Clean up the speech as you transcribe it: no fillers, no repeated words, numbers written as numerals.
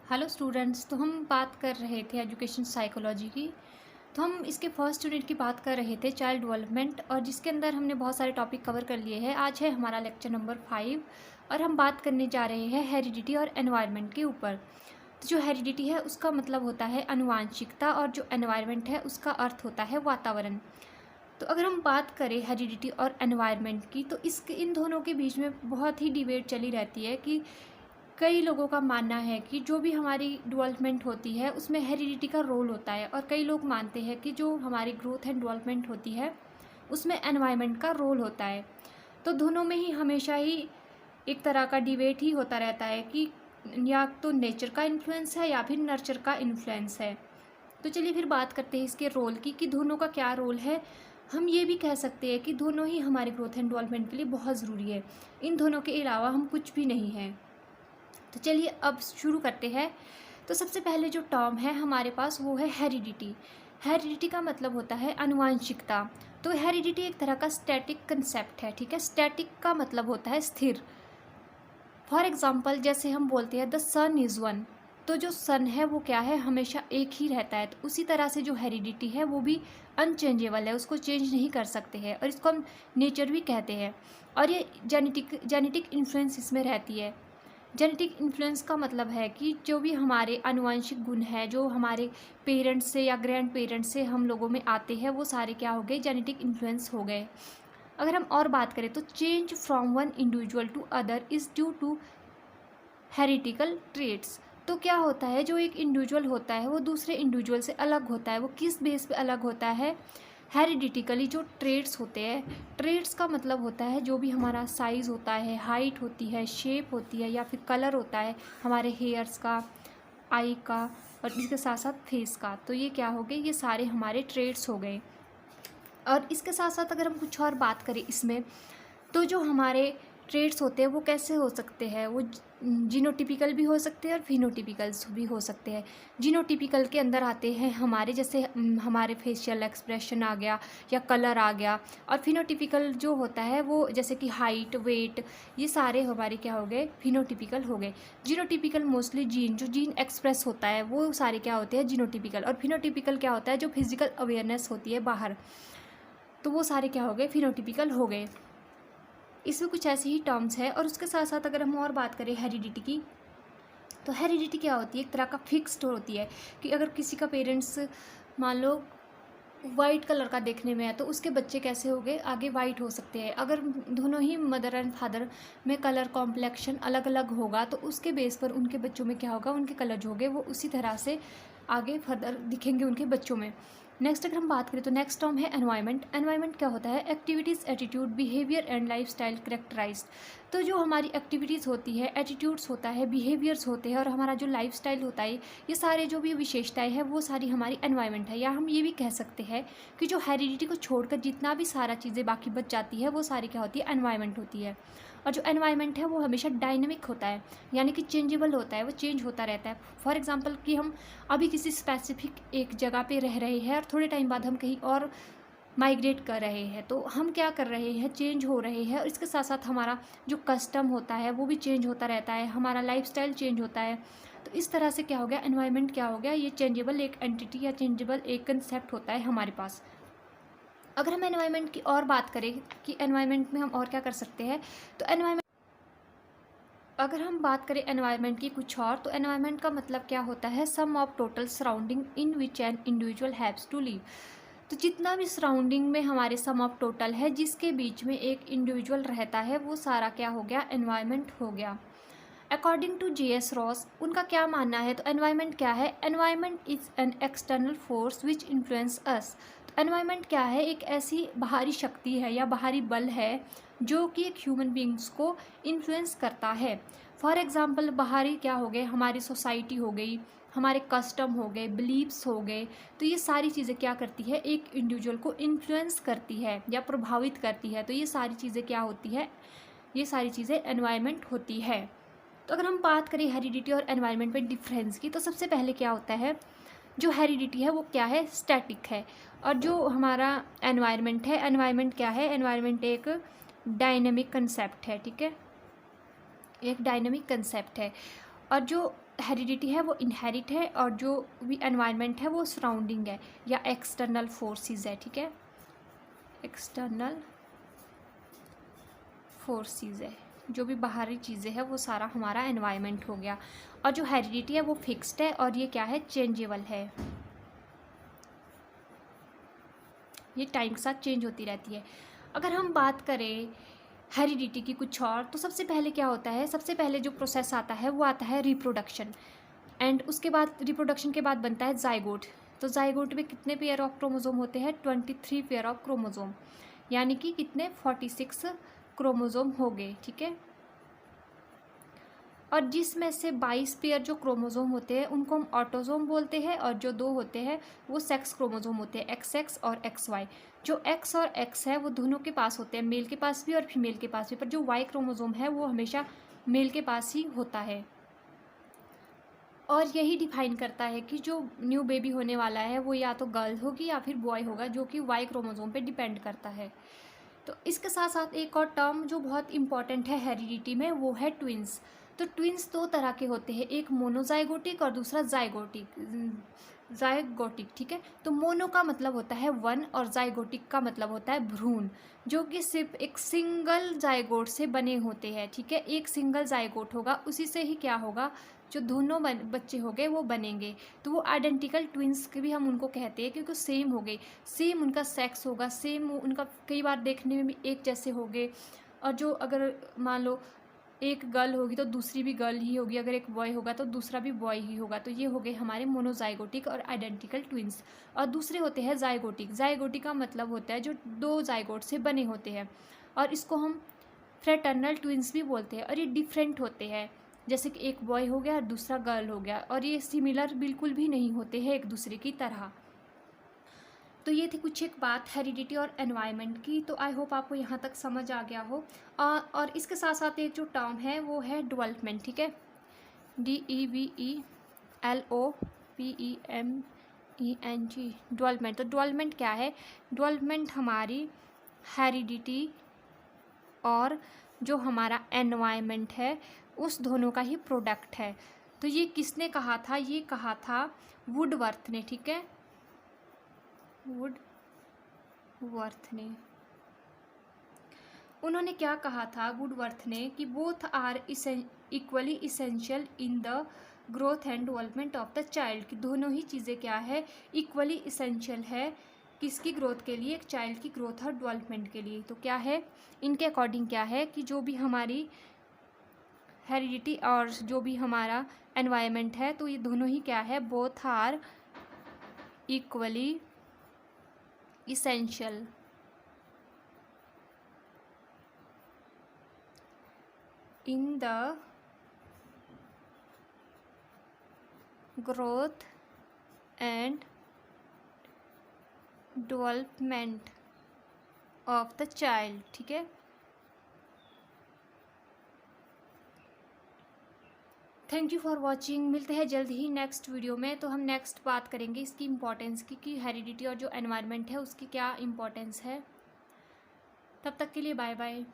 Hello students. तो हम बात कर रहे थे एजुकेशन साइकोलॉजी की। तो हम इसके फर्स्ट यूनिट की बात कर रहे थे चाइल्ड डेवलपमेंट, और जिसके अंदर हमने बहुत सारे टॉपिक कवर कर लिए हैं। आज है हमारा लेक्चर नंबर 5 और हम बात करने जा रहे हैं हेरिडिटी और एनवायरनमेंट के ऊपर। तो जो हेरिडिटी है उसका मतलब होता है आनुवांशिकता, और जो एनवायरनमेंट है उसका अर्थ होता है वातावरण। तो अगर हम बात करें हेरिडिटी और एनवायरनमेंट की, तो इन दोनों के बीच में बहुत ही डिबेट चली रहती है कि कई लोगों का मानना है कि जो भी हमारी डेवलपमेंट होती है उसमें हेरिडिटी का रोल होता है, और कई लोग मानते हैं कि जो हमारी ग्रोथ एंड डेवलपमेंट होती है उसमें एनवायरनमेंट का रोल होता है। तो दोनों में ही हमेशा ही एक तरह का डिबेट ही होता रहता है कि या तो नेचर का इन्फ्लुएंस है या फिर नर्चर का इन्फ्लुएंस है। तो चलिए फिर बात करते हैं इसके रोल की कि दोनों का क्या रोल है। हम ये भी कह सकते हैं कि दोनों ही हमारे ग्रोथ एंड डेवलपमेंट के लिए बहुत ज़रूरी है। इन दोनों के अलावा हम कुछ भी नहीं हैं। तो चलिए अब शुरू करते हैं। तो सबसे पहले जो टर्म है हमारे पास वो है हेरिडिटी। हेरिडिटी का मतलब होता है आनुवांशिकता। तो हेरिडिटी एक तरह का स्टैटिक कंसेप्ट है, ठीक है। स्टैटिक का मतलब होता है स्थिर। फॉर एग्जाम्पल जैसे हम बोलते हैं द सन इज़ वन, तो जो सन है वो क्या है, हमेशा एक ही रहता है। तो उसी तरह से जो हेरिडिटी है वो भी अनचेंजेबल है, उसको चेंज नहीं कर सकते हैं, और इसको हम नेचर भी कहते हैं। और ये जेनेटिक इन्फ्लुएंस इसमें रहती है। जेनेटिक इन्फ्लुएंस का मतलब है कि जो भी हमारे आनुवंशिक गुण हैं जो हमारे पेरेंट्स से या ग्रैंड पेरेंट्स से हम लोगों में आते हैं, वो सारे क्या हो गए, जेनेटिक इन्फ्लुएंस हो गए। अगर हम और बात करें तो change from one individual to other is due to heretical traits. तो क्या होता है, जो एक इंडिविजुअल होता है वो दूसरे इंडिविजुअल से अलग होता है। वो किस बेस पे अलग होता है, हेरिडिटिकली जो ट्रेड्स होते हैं। ट्रेड्स का मतलब होता है जो भी हमारा साइज़ होता है, हाइट होती है, शेप होती है, या फिर कलर होता है हमारे हेयर्स का, आई का, और इसके साथ साथ फेस का। तो ये क्या हो गए, ये सारे हमारे ट्रेड्स हो गए। और इसके साथ साथ अगर हम कुछ और बात करें इसमें, तो जो हमारे ट्रेड्स होते हैं वो कैसे हो सकते हैं, वो जीनोटिपिकल भी हो सकते हैं और फिनोटिपिकल्स भी हो सकते हैं। जीनोटिपिकल के अंदर आते हैं हमारे जैसे हमारे फेशियल एक्सप्रेशन आ गया या कलर आ गया। और फिनोटिपिकल जो होता है वो जैसे कि हाइट, वेट, ये सारे हमारे क्या हो गए, फिनोटिपिकल हो गए। जीनोटिपिकल मोस्टली जो जीन एक्सप्रेस होता है वो सारे क्या होते हैं, जीनोटिपिकल। और फिनोटिपिकल क्या होता है, जो फिजिकल अवेयरनेस होती है बाहर, तो वो सारे क्या हो गए, फिनोटिपिकल हो गए। इसमें कुछ ऐसे ही टर्म्स है। और उसके साथ साथ अगर हम और बात करें हेरिडिटी की, तो हेरिडिटी क्या होती है, एक तरह का फिक्स्ड होती है कि अगर किसी का पेरेंट्स मान लो वाइट कलर का देखने में है तो उसके बच्चे कैसे हो गए, आगे वाइट हो सकते हैं। अगर दोनों ही मदर एंड फादर में कलर कॉम्प्लेक्शन अलग अलग होगा तो उसके बेस पर उनके बच्चों में क्या होगा, उनके कलर जो होंगे वो उसी तरह से आगे फर्दर दिखेंगे उनके बच्चों में। नेक्स्ट अगर हम बात करें तो नेक्स्ट टर्म है एनवायरनमेंट। एनवायरनमेंट क्या होता है, activities, attitude, behaviour and lifestyle characterised. तो जो हमारी एक्टिविटीज़ होती है, एटीट्यूड्स होता है, बिहेवियर्स होते हैं, और हमारा जो लाइफस्टाइल होता है, ये सारे जो भी विशेषताएं हैं वो सारी हमारी एनवायरनमेंट है। या हम ये भी कह सकते हैं कि जो हेरिडिटी को छोड़कर जितना भी सारा चीज़ें बाकी बच जाती है वो सारी क्या होती है, एनवायरनमेंट होती है। और जो एनवायरनमेंट है वो हमेशा डायनेमिक होता है, यानी कि चेंजेबल होता है, वो चेंज होता रहता है। फॉर एग्जांपल कि हम अभी किसी स्पेसिफिक एक जगह पे रह रहे हैं और थोड़े टाइम बाद हम कहीं और माइग्रेट कर रहे हैं, तो हम क्या कर रहे हैं, चेंज हो रहे हैं। और इसके साथ साथ हमारा जो कस्टम होता है वो भी चेंज होता रहता है, हमारा लाइफस्टाइल चेंज होता है। तो इस तरह से क्या हो गया, एनवायरनमेंट क्या हो गया, ये चेंजेबल एक एंटिटी या चेंजेबल एक कंसेप्ट होता है हमारे पास। अगर हम एनवायरनमेंट की और बात करें कि एनवायरनमेंट में हम और क्या कर सकते हैं, तो एनवायरनमेंट अगर हम बात करें एनवायरनमेंट की कुछ और, तो एनवायरनमेंट का मतलब क्या होता है, sum of total surrounding in which an individual haves to live. तो जितना भी सराउंडिंग में हमारे सम ऑफ टोटल है जिसके बीच में एक इंडिविजुअल रहता है वो सारा क्या हो गया, एनवायरनमेंट हो गया। According to J.S. रॉस, उनका क्या मानना है, तो एनवायरनमेंट क्या है, environment is an external force which influence अस। तो एनवायरनमेंट क्या है, एक ऐसी बाहरी शक्ति है या बाहरी बल है जो कि एक ह्यूमन बींग्स को इन्फ्लुएंस करता है। फॉर एग्जांपल बाहरी क्या हो गए, हमारी सोसाइटी हो गई, हमारे कस्टम हो गए, बिलीव्स हो गए। तो ये सारी चीज़ें क्या करती है, एक इंडिविजुअल को इन्फ्लुएंस करती है या प्रभावित करती है। तो ये सारी चीज़ें क्या होती है, ये सारी चीज़ें एनवायरनमेंट होती है। तो अगर हम बात करें हेरिडिटी और एनवायरनमेंट में डिफरेंस की, तो सबसे पहले क्या होता है, जो हेरिडिटी है वो क्या है, स्टैटिक है। और जो हमारा एनवायरनमेंट है, एनवायरनमेंट क्या है, एनवायरनमेंट एक डायनेमिक कंसेप्ट है, ठीक है, एक डायनेमिक कंसेप्ट है। और जो हेरिडिटी है वो इनहेरिट है, और जो भी एनवायरनमेंट है वो सराउंडिंग है या एक्सटर्नल फोर्सेस है, ठीक है, एक्सटर्नल फोर्सेस है, जो भी बाहरी चीज़ें हैं वो सारा हमारा एनवायरनमेंट हो गया। और जो हेरिडिटी है वो फिक्स्ड है, और ये क्या है, चेंजेबल है, ये टाइम के साथ चेंज होती रहती है। अगर हम बात करें हेरिडिटी की कुछ और, तो सबसे पहले क्या होता है, सबसे पहले जो प्रोसेस आता है वो आता है रिप्रोडक्शन, एंड उसके बाद रिप्रोडक्शन के बाद बनता है जाइगोट। तो जाइगोट में कितने पेयर ऑफ क्रोमोजोम होते हैं, 23 पेयर ऑफ क्रोमोजोम, यानी कि कितने 46 क्रोमोजोम हो गए, ठीक है। और जिसमें से 22 पेयर जो क्रोमोजोम होते हैं उनको हम ऑटोजोम बोलते हैं, और जो 2 होते हैं वो सेक्स क्रोमोजोम होते हैं, XX और XY। जो X और X है वो दोनों के पास होते हैं, मेल के पास भी और फीमेल के पास भी, पर जो Y क्रोमोजोम है वो हमेशा मेल के पास ही होता है। और यही डिफाइन करता है कि जो न्यू बेबी होने वाला है वो या तो गर्ल होगी या फिर बॉय होगा, जो कि Y क्रोमोजोम पे डिपेंड करता है। तो इसके साथ साथ एक और टर्म जो बहुत इंपॉर्टेंट है हेरिडिटी में, वो है ट्विंस। तो ट्विंस 2 तरह के होते हैं, एक मोनोजाइगोटिक और दूसरा जाइगोटिक, ठीक है। तो मोनो का मतलब होता है 1 और जाइगोटिक का मतलब होता है भ्रूण, जो कि सिर्फ एक सिंगल जाइगोट से बने होते हैं, ठीक है। एक सिंगल जाइगोट होगा, उसी से ही क्या होगा, जो दोनों बच्चे हो गए वो बनेंगे। तो वो आइडेंटिकल ट्विंस के भी हम उनको कहते हैं, क्योंकि सेम हो गए, सेम उनका सेक्स होगा, सेम उनका कई बार देखने में भी एक जैसे हो गए। और जो अगर मान लो एक गर्ल होगी तो दूसरी भी गर्ल ही होगी, अगर एक बॉय होगा तो दूसरा भी बॉय ही होगा। तो ये हो गए हमारे मोनोजाइगोटिक और आइडेंटिकल ट्विंस। और दूसरे होते हैं जाइगोटिक। जाइगोटिक का मतलब होता है जो 2 जाइगोट से बने होते हैं, और इसको हम फ्रेटर्नल ट्विंस भी बोलते हैं। और ये डिफरेंट होते हैं, जैसे कि एक बॉय हो गया और दूसरा गर्ल हो गया, और ये सिमिलर बिल्कुल भी नहीं होते हैं एक दूसरे की तरह। तो ये थी कुछ एक बात हेरिडिटी और एनवायरनमेंट की। तो आई होप आपको यहाँ तक समझ आ गया हो। और इसके साथ साथ एक जो टर्म है वो है डेवलपमेंट, ठीक है, DEVELOPMENT, डेवलपमेंट। तो डेवलपमेंट क्या है, डेवलपमेंट हमारी हेरिडिटी और जो हमारा एनवायरनमेंट है उस दोनों का ही प्रोडक्ट है। तो ये किसने कहा था, ये कहा था वुडवर्थ ने, ठीक है, वुडवर्थ ने। उन्होंने क्या कहा था वुडवर्थ ने, कि both are equally essential in the growth and development of the child, कि दोनों ही चीज़ें क्या है, इक्वली इसेंशियल है किसकी ग्रोथ के लिए, एक चाइल्ड की ग्रोथ और डेवलपमेंट के लिए। तो क्या है, इनके अकॉर्डिंग क्या है कि जो भी हमारी हेरिडिटी और जो भी हमारा एनवायरनमेंट है, तो ये दोनों ही क्या है, both are equally essential in the growth and development of the child, ठीक है। Thank you for watching. मिलते हैं जल्द ही नेक्स्ट वीडियो में। तो हम नेक्स्ट बात करेंगे इसकी इम्पोर्टेंस की, कि हेरिडिटी और जो एनवायरनमेंट है उसकी क्या इम्पोर्टेंस है। तब तक के लिए बाय बाय।